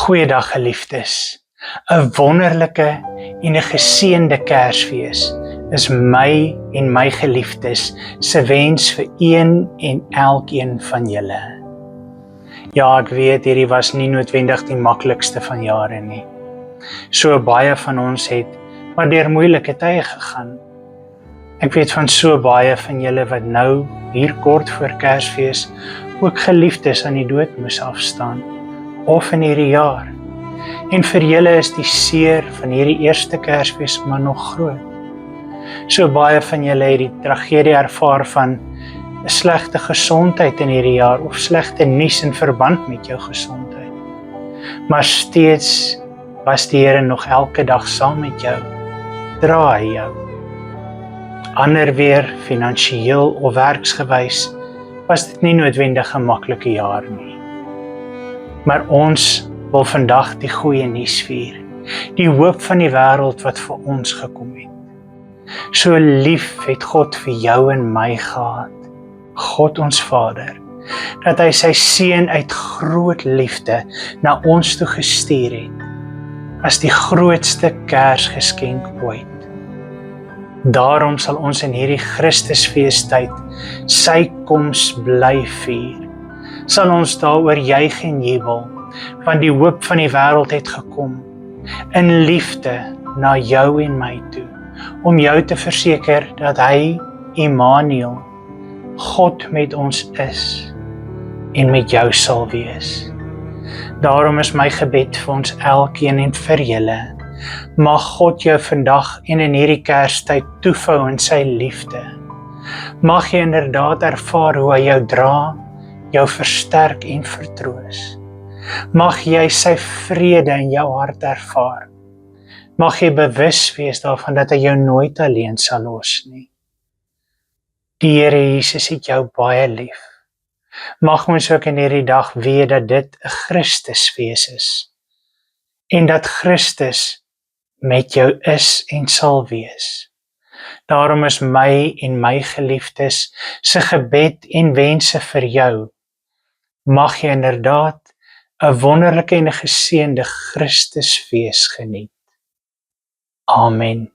Goeiedag geliefdes, 'n wonderlike en 'n geseënde Kersfees is my en my geliefdes se wens vir een en elkeen van julle. Ja, ek weet hierdie was nie noodwendig die maklikste van jare nie. So baie van ons het maar deur moeilike tye gegaan. Ek weet van so baie van julle wat nou hier kort voor Kersfees ook geliefdes aan die dood moes afstaan, of in hierdie jaar. En vir julle is die seer van hierdie eerste Kersfees maar nog groot. So baie van julle het die tragedie ervaar van 'n slegte gesondheid in hierdie jaar of slegte nuus in verband met jou gesondheid. Maar steeds was die Here nog elke dag saam met jou, dra hy jou. Ander weer, finansiëel of werksgewys, was dit nie noodwendig 'n maklike jaar nie. Maar ons wil vandag die goeie nuus vier, die hoop van die wêreld wat vir ons gekom het. So lief het God vir jou en my gehad, God ons Vader, dat hy sy seun uit groot liefde na ons toe gestuur het, as die grootste Kersgeskenk ooit. Daarom sal ons in hierdie Christusfeestyd sy koms bly vier. Sal ons daaroor juig en jubel, want die hoop van die wêreld het gekom, in liefde na jou en my toe, om jou te verseker dat hy, Immanuel, God met ons is, en met jou sal wees. Daarom is my gebed vir ons elkeen en vir julle, mag God jou vandag en in hierdie Kerstyd toevou in sy liefde. Mag jy inderdaad ervaar hoe hy jou dra, jou versterk en vertroos. Mag jy sy vrede in jou hart ervaar. Mag jy bewus wees daarvan dat hy jou nooit alleen sal los nie. Die Here Jesus het jou baie lief. Mag ons ook in hierdie dag weet dat dit 'n Christusfees is en dat Christus met jou is en sal wees. Daarom is my en my geliefdes se gebed en wense vir jou. Mag jy inderdaad 'n wonderlike en 'n geseënde Christusfees geniet. Amen.